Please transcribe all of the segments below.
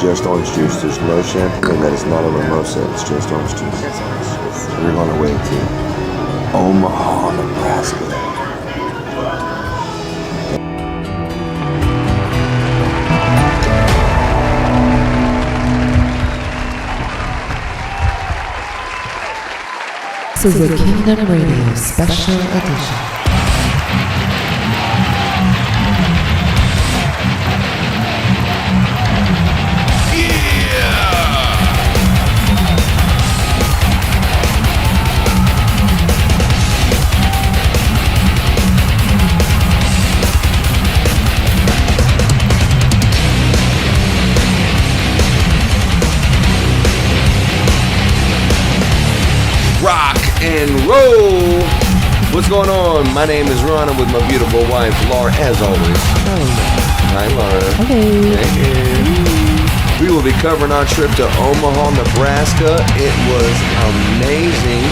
just orange juice. There's no champagne. That is not a mimosa. It's just orange juice. Just orange juice. We're on our way to Omaha, Nebraska. This is a Kingdom Radio Special Edition. Rock and roll. What's going on? My name is Ron. I'm with my beautiful wife, Laura, as always. Hi, Laura. Hello. Hey. We will be covering our trip to Omaha, Nebraska. It was amazing.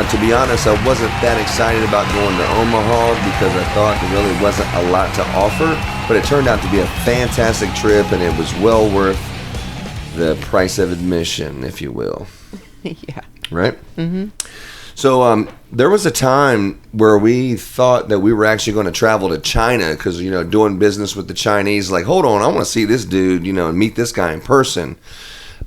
To be honest, I wasn't that excited about going to Omaha because I thought there really wasn't a lot to offer, but it turned out to be a fantastic trip, and it was well worth the price of admission, if you will. Yeah. Right? Mm-hmm. So there was a time where we thought that we were actually going to travel to China because, doing business with the Chinese, like, hold on, I want to see this dude, and meet this guy in person.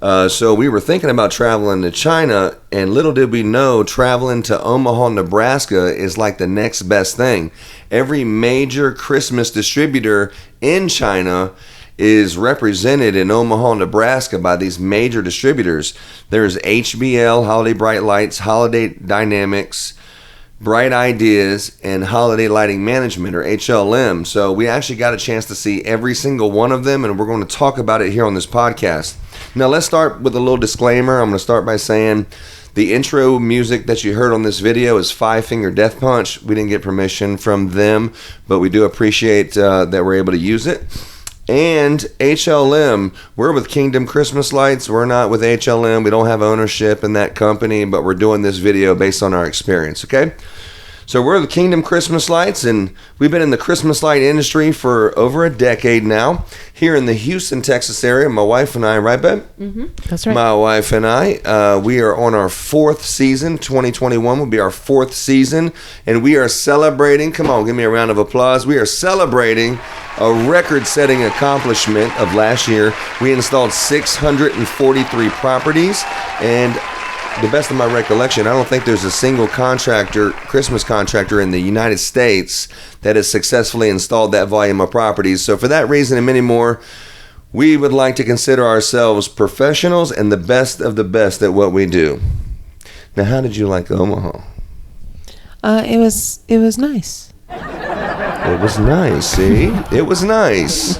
So we were thinking about traveling to China, and little did we know, traveling to Omaha, Nebraska is like the next best thing. Every major Christmas distributor in China is represented in Omaha, Nebraska by these major distributors. There's HBL, Holiday Bright Lights, Holiday Dynamics, Bright Ideas, and Holiday Lighting Management, or HLM. So we actually got a chance to see every single one of them, and we're going to talk about it here on this podcast. Now let's start with a little disclaimer. I'm going to start by saying the intro music that you heard on this video is Five Finger Death Punch. We didn't get permission from them, but we do appreciate that we're able to use it. And HLM, we're with Kingdom Christmas Lights. We're not with HLM. We don't have ownership in that company, but we're doing this video based on our experience, okay? So we're with Kingdom Christmas Lights, and we've been in the Christmas light industry for over a decade now. Here in the Houston, Texas area, my wife and I, right, babe? Mm-hmm. That's right. My wife and I, we are on our fourth season. 2021 will be our fourth season, and we are celebrating, come on, give me a round of applause. We are celebrating a record-setting accomplishment of last year. We installed 643 properties, and the best of my recollection, I don't think there's a single Christmas contractor in the United States that has successfully installed that volume of properties. So for that reason and many more, we would like to consider ourselves professionals and the best of the best at what we do. Now, how did you like Omaha? It was nice. It was nice, see? It was nice.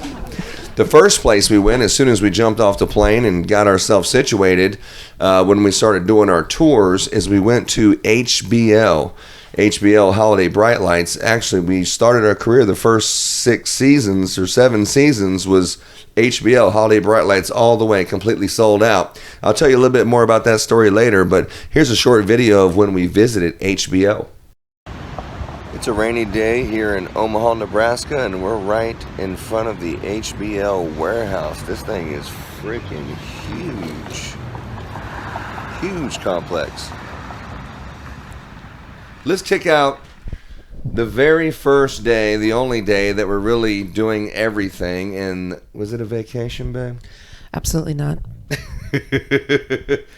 The first place we went, as soon as we jumped off the plane and got ourselves situated, when we started doing our tours, is we went to HBL Holiday Bright Lights. Actually, we started our career, the first 6 seasons or 7 seasons was HBL Holiday Bright Lights all the way, completely sold out. I'll tell you a little bit more about that story later, but here's a short video of when we visited HBL. It's a rainy day here in Omaha, Nebraska, and we're right in front of the HBL warehouse. This thing is freaking huge. Huge complex. Let's kick out the very first day, the only day that we're really doing everything. And was it a vacation, babe? Absolutely not.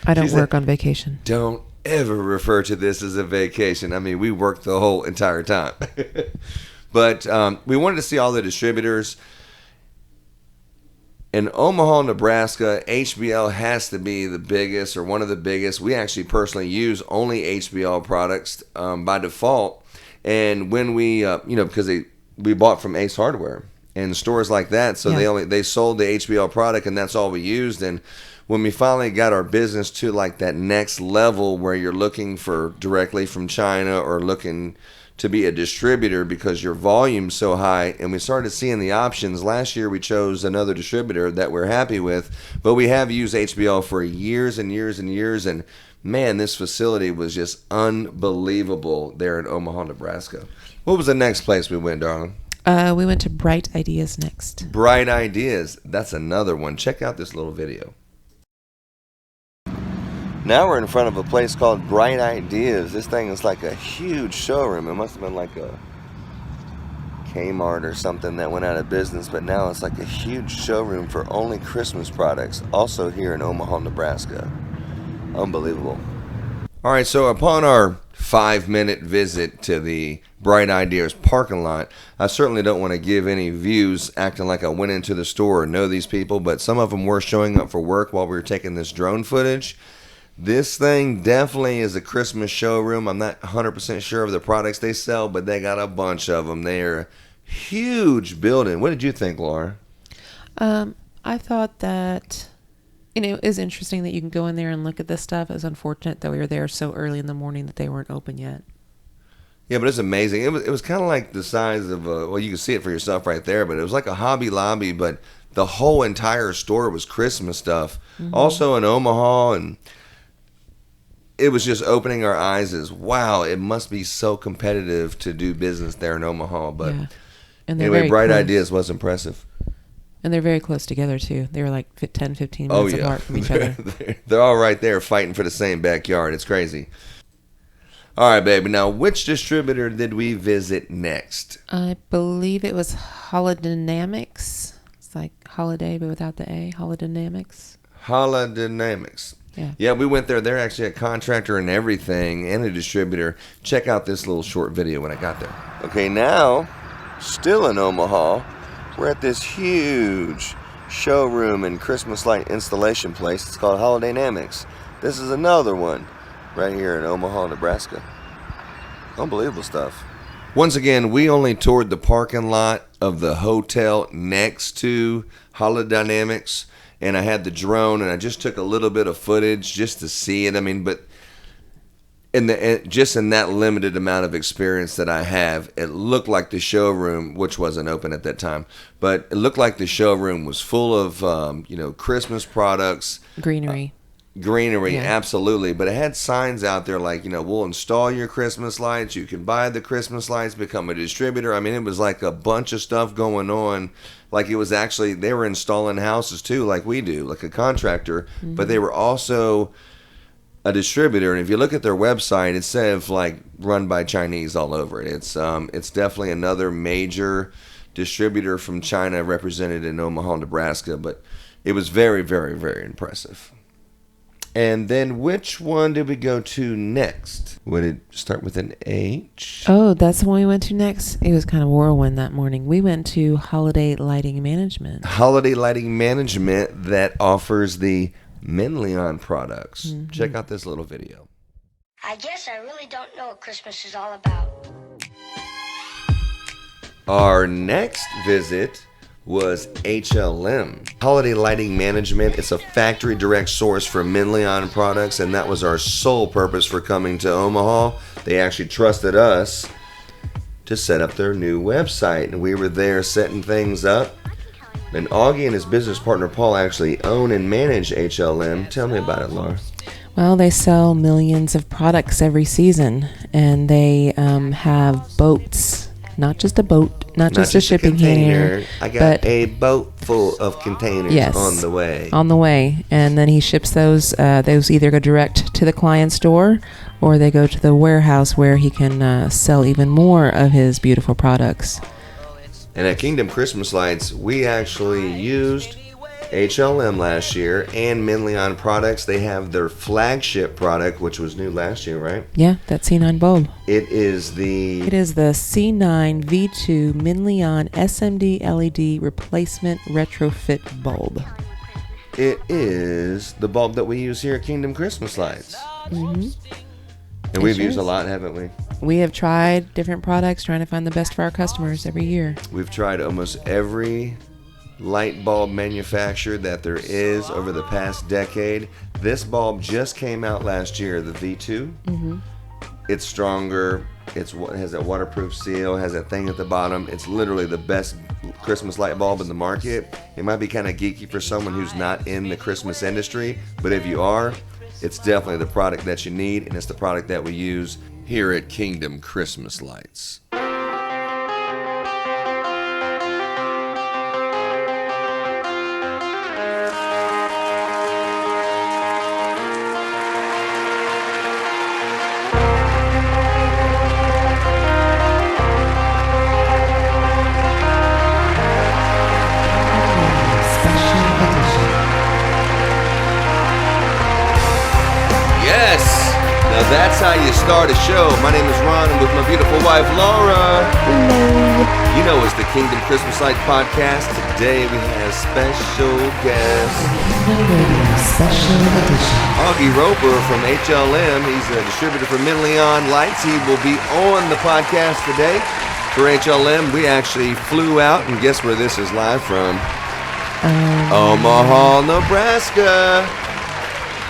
I don't work on vacation. Don't ever refer to this as a vacation. I mean, we worked the whole entire time. But we wanted to see all the distributors. In Omaha, Nebraska, HBL has to be the biggest or one of the biggest. We actually personally use only HBL products by default. And when we, because we bought from Ace Hardware and stores like that, so they sold the HBL product, and that's all we used. And when we finally got our business to like that next level where you're looking for directly from China or looking to be a distributor because your volume's so high, and we started seeing the options. Last year we chose another distributor that we're happy with, but we have used HBL for years and years and years, and man, this facility was just unbelievable there in Omaha, Nebraska. What was the next place we went, darling? We went to Bright Ideas next. Bright Ideas. That's another one. Check out this little video. Now we're in front of a place called Bright Ideas. This thing is like a huge showroom. It must have been like a Kmart or something that went out of business, but now it's like a huge showroom for only Christmas products, also here in Omaha, Nebraska. Unbelievable. All right, so upon our 5-minute visit to the Bright Ideas parking lot, I certainly don't want to give any views acting like I went into the store or know these people, but some of them were showing up for work while we were taking this drone footage. This thing definitely is a Christmas showroom. I'm not 100% sure of the products they sell, but they got a bunch of them. They're a huge building. What did you think, Laura? I thought that, it was interesting that you can go in there and look at this stuff. It was unfortunate that we were there so early in the morning that they weren't open yet. Yeah, but it's amazing. It was kind of like the size of well, you can see it for yourself right there, but it was like a Hobby Lobby, but the whole entire store was Christmas stuff. Mm-hmm. Also in Omaha, and it was just opening our eyes as, wow, it must be so competitive to do business there in Omaha. But yeah. And anyway, Bright Ideas was impressive. And they're very close together, too. They were like 10, 15 minutes apart from each other. They're all right there fighting for the same backyard. It's crazy. All right, baby. Now, which distributor did we visit next? I believe it was Holodynamics. It's like holiday, but without the A. Holodynamics. Holodynamics. Yeah, we went there. They're actually a contractor and everything, and a distributor. Check out this little short video when I got there. Okay, now, still in Omaha, we're at this huge showroom and Christmas light installation place. It's called Holodynamics. This is another one right here in Omaha, Nebraska. Unbelievable stuff. Once again, we only toured the parking lot of the hotel next to Holodynamics. And I had the drone, and I just took a little bit of footage just to see it. I mean, but just in that limited amount of experience that I have, it looked like the showroom, which wasn't open at that time, but it looked like the showroom was full of, Christmas products. Greenery. Yeah. Absolutely. But it had signs out there like, we'll install your Christmas lights. You can buy the Christmas lights, become a distributor. I mean, it was like a bunch of stuff going on. Like it was actually, they were installing houses too, like we do, like a contractor. Mm-hmm. But they were also a distributor. And if you look at their website, it says like run by Chinese all over it. It's definitely another major distributor from China represented in Omaha, Nebraska. But it was very, very, very impressive. And then which one did we go to next? Would it start with an H? Oh, that's the one we went to next? It was kind of whirlwind that morning. We went to Holiday Lighting Management. Holiday Lighting Management that offers the Minleon products. Mm-hmm. Check out this little video. I guess I really don't know what Christmas is all about. Our next visit was HLM. Holiday Lighting Management. It's a factory direct source for Minleon products, and that was our sole purpose for coming to Omaha. They actually trusted us to set up their new website, and we were there setting things up. And Augie and his business partner Paul actually own and manage HLM. Tell me about it, Laura. Well, they sell millions of products every season, and they have boats. Not just a boat, not just a shipping container. I got a boat full of containers on the way. On the way. And then he ships those. Those either go direct to the client's door or they go to the warehouse where he can sell even more of his beautiful products. And at Kingdom Christmas Lights, we actually used HLM last year and Minleon products. They have their flagship product, which was new last year, right? Yeah, that C9 bulb. It is the C9 V2 Minleon SMD LED replacement retrofit bulb. It is the bulb that we use here at Kingdom Christmas Lights. Mm-hmm. And we've used a lot, haven't we? We have tried different products, trying to find the best for our customers every year. We've tried almost every light bulb manufacturer that there is over the past decade. This bulb just came out last year, the V2. Mm-hmm. It's stronger. It has a waterproof seal, has that thing at the bottom. It's literally the best Christmas light bulb in the market. It might be kind of geeky for someone who's not in the Christmas industry, but if you are, it's definitely the product that you need, and it's the product that we use here at Kingdom Christmas Lights. how you start a show. My name is Ron, and with my beautiful wife, Laura. Hello. You know it's the Kingdom Christmas Light Podcast. Today we have special guest Special edition. Augie Roper from HLM. He's a distributor for Leon Lights. He will be on the podcast today for HLM. We actually flew out, and guess where this is live from? Omaha, Nebraska.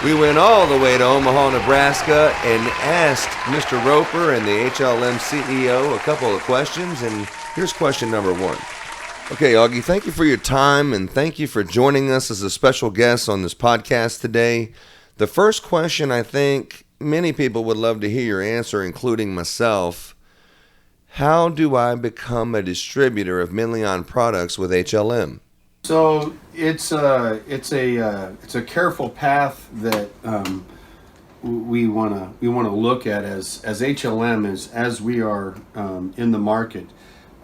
We went all the way to Omaha, Nebraska, and asked Mr. Roper and the HLM CEO a couple of questions, and here's question number one. Okay, Augie, thank you for your time, and thank you for joining us as a special guest on this podcast today. The first question I think many people would love to hear your answer, including myself. How do I become a distributor of Leon products with HLM? So it's a careful path that we want to look at as HLM as we are in the market.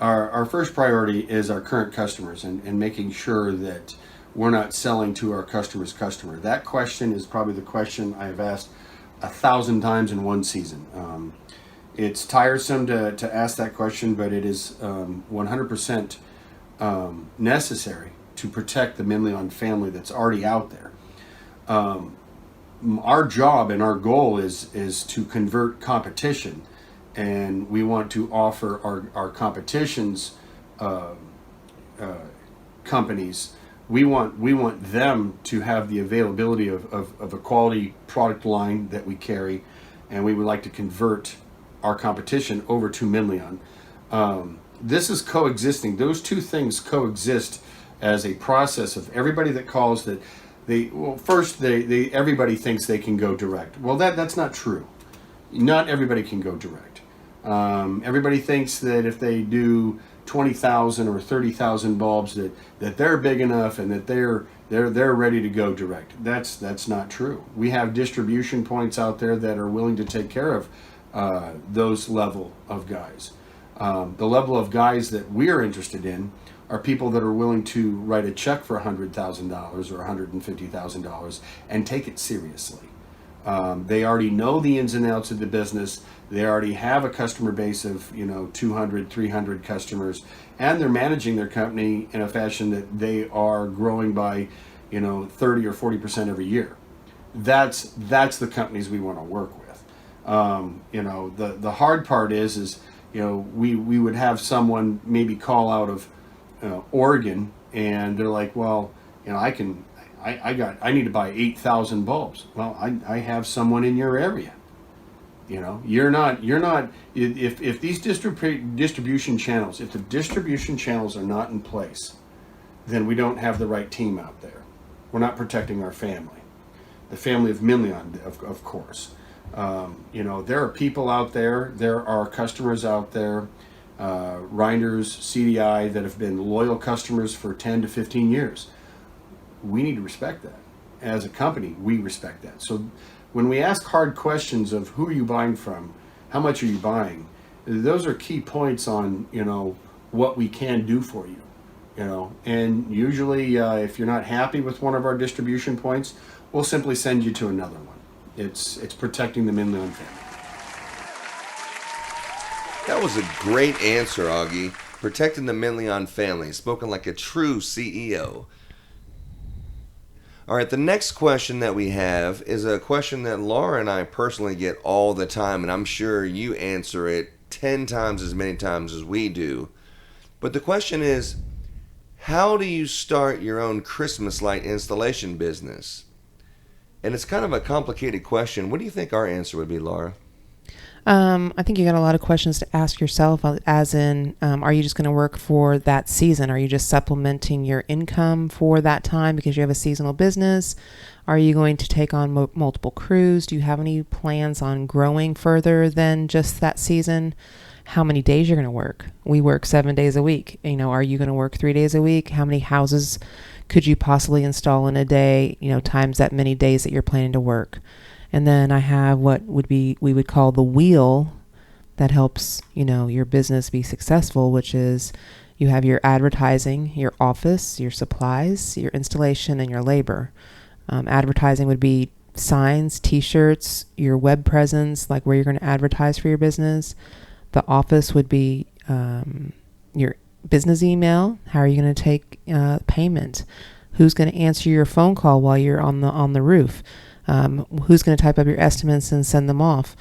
Our first priority is our current customers and making sure that we're not selling to our customer's customer. That question is probably the question I've asked 1,000 times in one season. It's tiresome to ask that question, but it is 100% necessary to protect the Leon family that's already out there. Our job and our goal is to convert competition, and we want to offer our competition's companies. We want them to have the availability of a quality product line that we carry, and we would like to convert our competition over to Leon. This is coexisting. Those two things coexist as a process of everybody that calls that everybody thinks they can go direct. Well, that's not true. Not everybody can go direct. Everybody thinks that if they do 20,000 or 30,000 bulbs that they're big enough and that they're ready to go direct. That's not true. We have distribution points out there that are willing to take care of those level of guys. The level of guys that we're interested in are people that are willing to write a check for $100,000 or $150,000 and take it seriously. They already know the ins and outs of the business. They already have a customer base of 200, 300 customers, and they're managing their company in a fashion that they are growing by 30 or 40% every year. That's the companies we want to work with. The hard part is we would have someone maybe call out of Oregon, and they're like, well, I need to buy 8,000 bulbs. Well, I have someone in your area. You're not if these distribution channels, if the distribution channels are not in place, then we don't have the right team out there. We're not protecting our family, the family of Leon, of course. There are people out there. There are customers out there, Reinders, CDI, that have been loyal customers for 10 to 15 years. We need to respect that. As a company, we respect that. So when we ask hard questions of who are you buying from, how much are you buying, those are key points on, what we can do for you. And usually if you're not happy with one of our distribution points, we'll simply send you to another one. It's protecting the Leon family. That was a great answer, Augie. Protecting the Leon family. Spoken like a true CEO. All right, the next question that we have is a question that Laura and I personally get all the time, and I'm sure you answer it 10 times as many times as we do. But the question is, how do you start your own Christmas light installation business? And it's kind of a complicated question. What do you think our answer would be, Laura? I think you got a lot of questions to ask yourself, as in, are you just going to work for that season? Are you just supplementing your income for that time because you have a seasonal business? Are you going to take on multiple crews? Do you have any plans on growing further than just that season? How many days you're going to work? We work 7 days a week. Are you going to work 3 days a week? How many houses could you possibly install in a day, times that many days that you're planning to work? And then I have what we would call the wheel that helps, your business be successful, which is you have your advertising, your office, your supplies, your installation, and your labor. Advertising would be signs, t-shirts, your web presence, like where you're going to advertise for your business. The office would be your business email. How are you going to take payment? Who's going to answer your phone call while you're on the roof? Who's going to type up your estimates and send them off?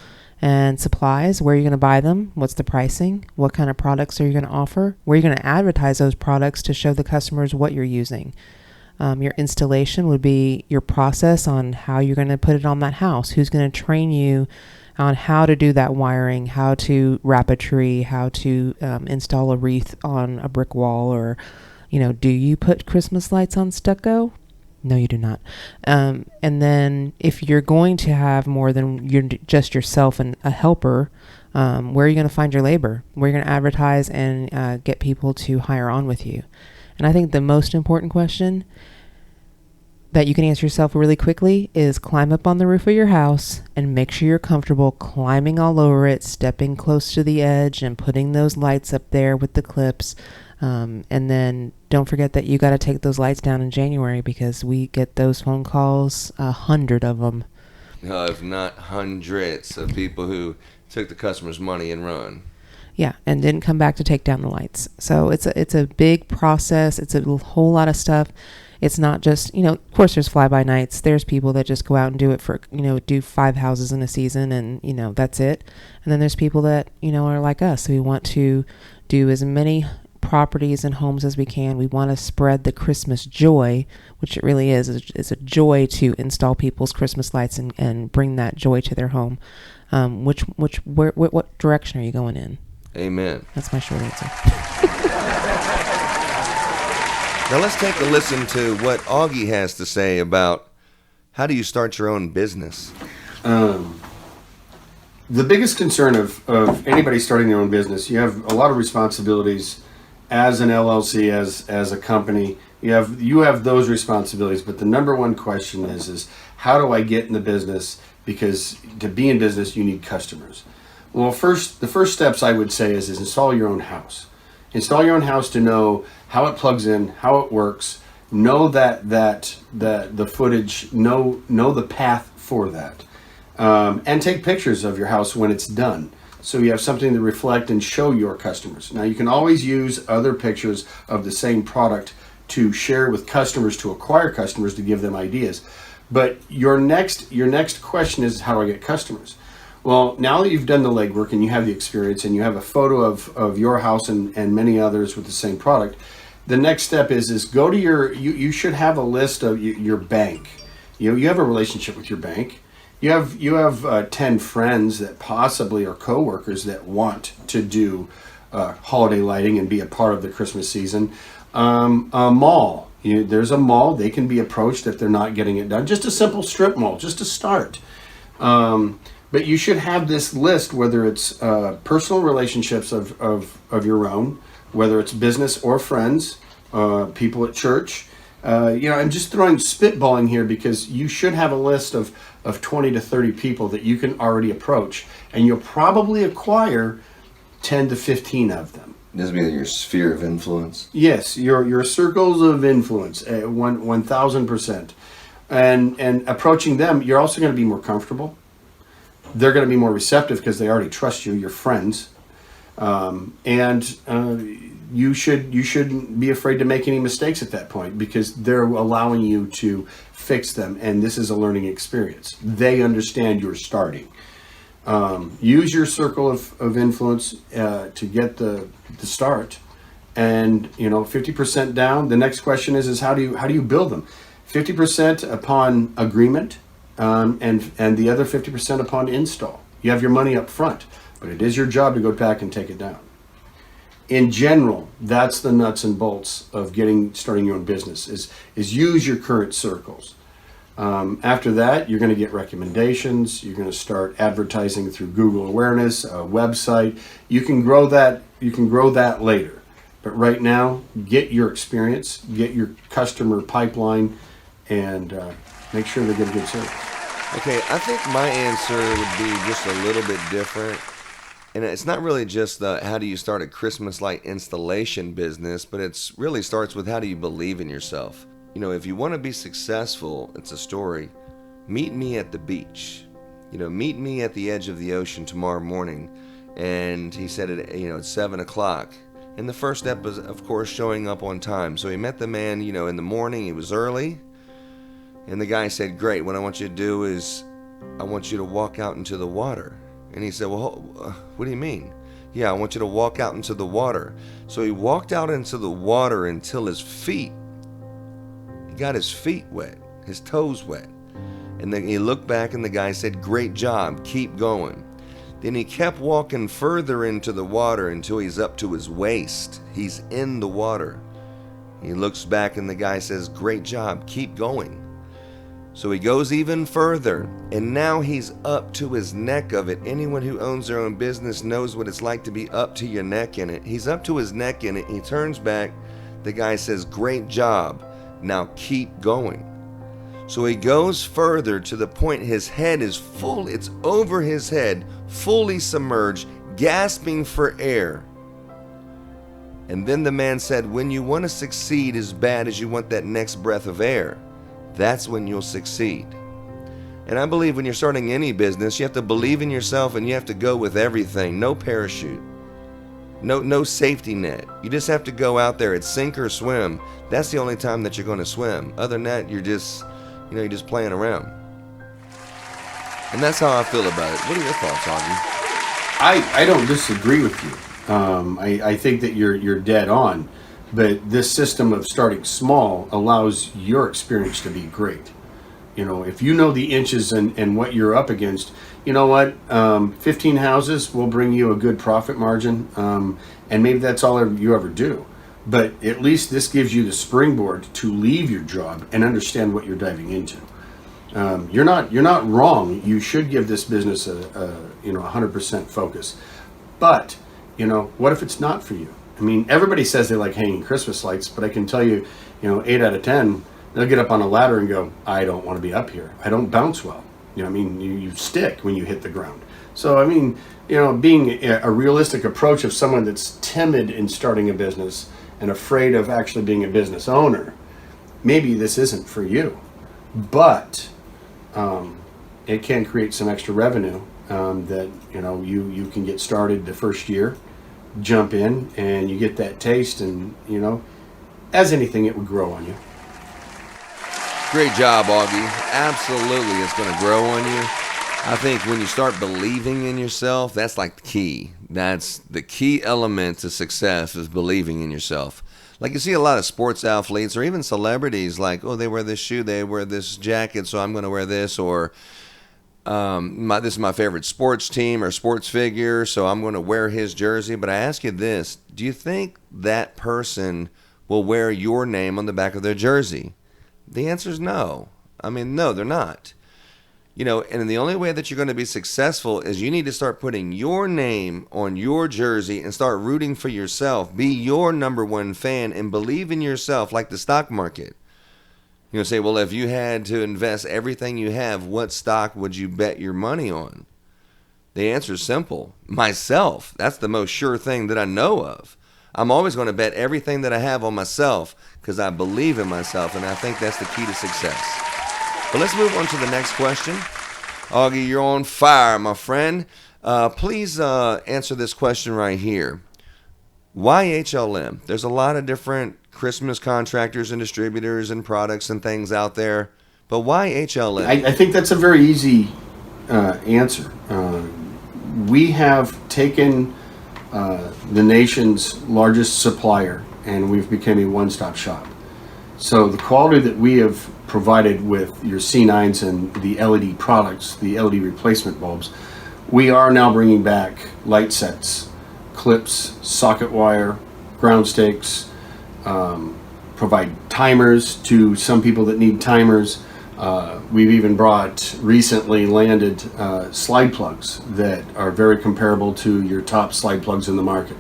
And supplies, where are you going to buy them? What's the pricing? What kind of products are you going to offer? Where are you going to advertise those products to show the customers what you're using? Your installation would be your process on how you're going to put it on that house. Who's going to train you on how to do that wiring, how to wrap a tree, how to install a wreath on a brick wall, or, do you put Christmas lights on stucco? No, you do not. And then if you're going to have more than just yourself and a helper, where are you going to find your labor? Where are you going to advertise and get people to hire on with you? And I think the most important question that you can answer yourself really quickly is climb up on the roof of your house and make sure you're comfortable climbing all over it, stepping close to the edge and putting those lights up there with the clips. And then don't forget that you got to take those lights down in January, because we get those phone calls, 100 of them. If not hundreds of people who took the customer's money and run. Yeah, and didn't come back to take down the lights. So it's a big process. It's a whole lot of stuff. It's not just, of course there's fly-by-nights. There's people that just go out and do it for, do 5 houses in a season and, that's it. And then there's people that, are like us. We want to do as many properties and homes as we can. We want to spread the Christmas joy, which it really is. It's a joy to install people's Christmas lights and bring that joy to their home. What direction are you going in? Amen. That's my short answer. Now let's take a listen to what Augie has to say about how do you start your own business. The biggest concern of anybody starting their own business, you have a lot of responsibilities as an LLC, as a company. You have those responsibilities, but the number one question is how do I get in the business? Because to be in business, you need customers. Well, the first steps I would say is install your own house. Install your own house to know how it plugs in, how it works, know the footage, know the path for that, and take pictures of your house when it's done, so you have something to reflect and show your customers. Now, you can always use other pictures of the same product to share with customers, to acquire customers, to give them ideas. But your next question is, how do I get customers? Well, now that you've done the legwork and you have the experience and you have a photo of your house and many others with the same product, the next step is go to you should have a list of your bank. You have a relationship with your bank. You have 10 friends that possibly are coworkers that want to do holiday lighting and be a part of the Christmas season. A mall. There's a mall. They can be approached if they're not getting it done. Just a simple strip mall, just to start. But you should have this list, whether it's personal relationships of your own, whether it's business or friends, people at church. I'm just throwing spitballing here because you should have a list of 20 to 30 people that you can already approach, and you'll probably acquire 10 to 15 of them. This would be your sphere of influence. Yes, your circles of influence, 1,000%. And approaching them, you're also going to be more comfortable. They're going to be more receptive because they already trust you, your friends. You shouldn't be afraid to make any mistakes at that point, because they're allowing you to fix them, and this is a learning experience. They understand you're starting. Use your circle of influence to get the start, and 50% down. The next question is how do you build them? 50% upon agreement, and the other 50% upon install. You have your money up front, but it is your job to go back and take it down. In general, that's the nuts and bolts of starting your own business, is use your current circles. After that, you're going to get recommendations. You're going to start advertising through Google awareness, a website. You can grow that later. But right now, get your experience, get your customer pipeline, and make sure they get a good service. Okay, I think my answer would be just a little bit different. And it's not really just how do you start a Christmas light installation business, but it's really starts with how do you believe in yourself. If you want to be successful, it's a story. meet me at the beach. Meet me at the edge of the ocean tomorrow morning. And he said at 7 o'clock. And the first step was, of course, showing up on time. So he met the man, in the morning. He was early. And the guy said, great, what I want you to do is I want you to walk out into the water. And he said, well, what do you mean? Yeah, I want you to walk out into the water. So he walked out into the water until he got his feet wet, his toes wet. And then he looked back and the guy said, great job, keep going. Then he kept walking further into the water until he's up to his waist. He's in the water. He looks back and the guy says, great job, keep going. So he goes even further, and now he's up to his neck of it. Anyone who owns their own business knows what it's like to be up to your neck in it. He's up to his neck in it. He turns back. The guy says, great job. Now keep going. So he goes further to the point his head is full. It's over his head, fully submerged, gasping for air. And then the man said, when you want to succeed as bad as you want that next breath of air, that's when you'll succeed. And I believe when you're starting any business, you have to believe in yourself and you have to go with everything. No parachute. No safety net. You just have to go out there. It's sink or swim. That's the only time that you're going to swim. Other than that, you're just playing around. And that's how I feel about it. What are your thoughts, Augie? I don't disagree with you. I think that you're dead on. But this system of starting small allows your experience to be great. If you know the inches and what you're up against, you know what? 15 houses will bring you a good profit margin. And maybe that's all you ever do. But at least this gives you the springboard to leave your job and understand what you're diving into. You're not wrong. You should give this business a 100% focus. But, what if it's not for you? I mean, everybody says they like hanging Christmas lights, but I can tell you, 8 out of 10, they'll get up on a ladder and go, I don't want to be up here. I don't bounce well. You stick when you hit the ground. So, being a realistic approach of someone that's timid in starting a business and afraid of actually being a business owner, maybe this isn't for you. But it can create some extra revenue that, you can get started the first year. Jump in and you get that taste, and as anything, it would grow on you. Great job, Augie. Absolutely, it's going to grow on you. I think when you start believing in yourself, that's like the key. That's the key element to success, is believing in yourself. Like you see a lot of sports athletes or even celebrities like, oh, they wear this shoe, they wear this jacket, so I'm going to wear this, or this is my favorite sports team or sports figure, so I'm going to wear his jersey. But I ask you this, do you think that person will wear your name on the back of their jersey? The answer is no. No, they're not. And the only way that you're going to be successful is you need to start putting your name on your jersey and start rooting for yourself. Be your number one fan and believe in yourself, like the stock market. Say, well, if you had to invest everything you have, what stock would you bet your money on? The answer is simple. Myself. That's the most sure thing that I know of. I'm always going to bet everything that I have on myself because I believe in myself, and I think that's the key to success. But let's move on to the next question. Augie, you're on fire, my friend. Please answer this question right here. Why HLM? There's a lot of different Christmas contractors and distributors and products and things out there, but why HLM? I think that's a very easy answer. We have taken the nation's largest supplier and we've become a one-stop shop. So the quality that we have provided with your C9s and the LED products, the LED replacement bulbs, we are now bringing back light sets, clips, socket wire, ground stakes, provide timers to some people that need timers. We've even recently landed slide plugs that are very comparable to your top slide plugs in the market.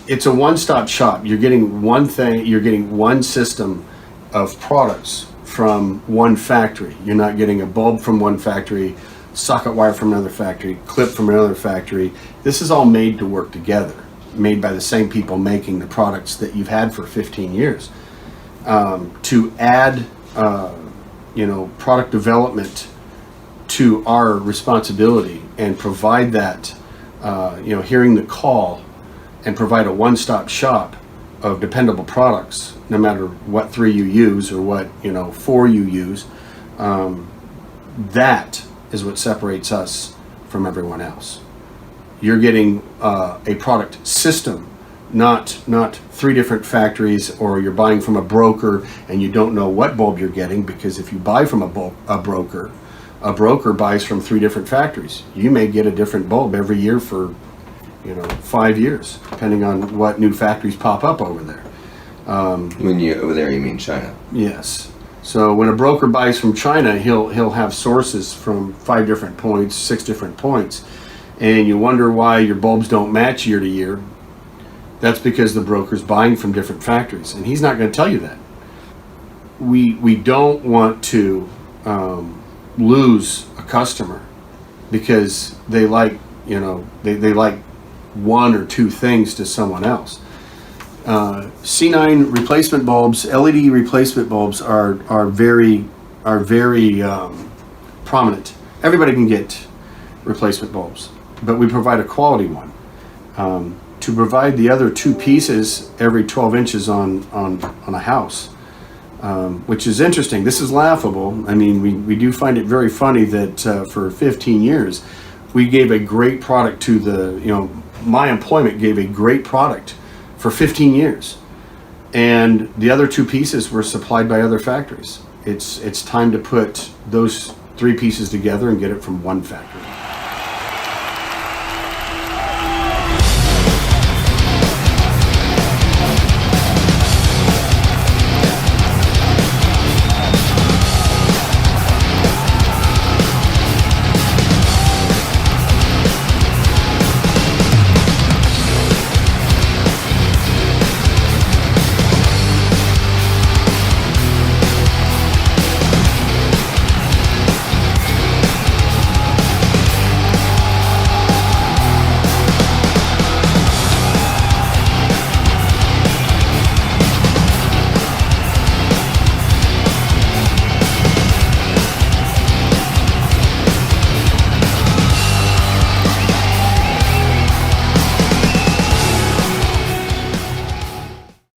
It's a one-stop shop. You're getting one thing, you're getting one system of products from one factory. You're not getting a bulb from one factory, socket wire from another factory, clip from another factory. This is all made to work together, made by the same people making the products that you've had for 15 years. To add product development to our responsibility and provide that, hearing the call and provide a one-stop shop of dependable products, no matter what 3 you use or what 4 you use. That is what separates us from everyone else. You're getting a product system, not 3 different factories, or you're buying from a broker and you don't know what bulb you're getting, because if you buy from a broker buys from 3 different factories. You may get a different bulb every year for 5 years, depending on what new factories pop up over there. When you over there, you mean China? Yes. So when a broker buys from China, he'll have sources from 5 different points, 6 different points, and you wonder why your bulbs don't match year to year. That's because the broker's buying from different factories, and he's not going to tell you that. We don't want to lose a customer because they like they like 1 or 2 things to someone else. C9 replacement bulbs, LED replacement bulbs are very prominent. Everybody can get replacement bulbs, but we provide a quality one. To provide the other 2 pieces every 12 inches on a house, which is interesting. This is laughable. I mean, we do find it very funny that for 15 years, we gave a great product to my employment gave a great product for 15 years. And the other 2 pieces were supplied by other factories. It's time to put those 3 pieces together and get it from one factory.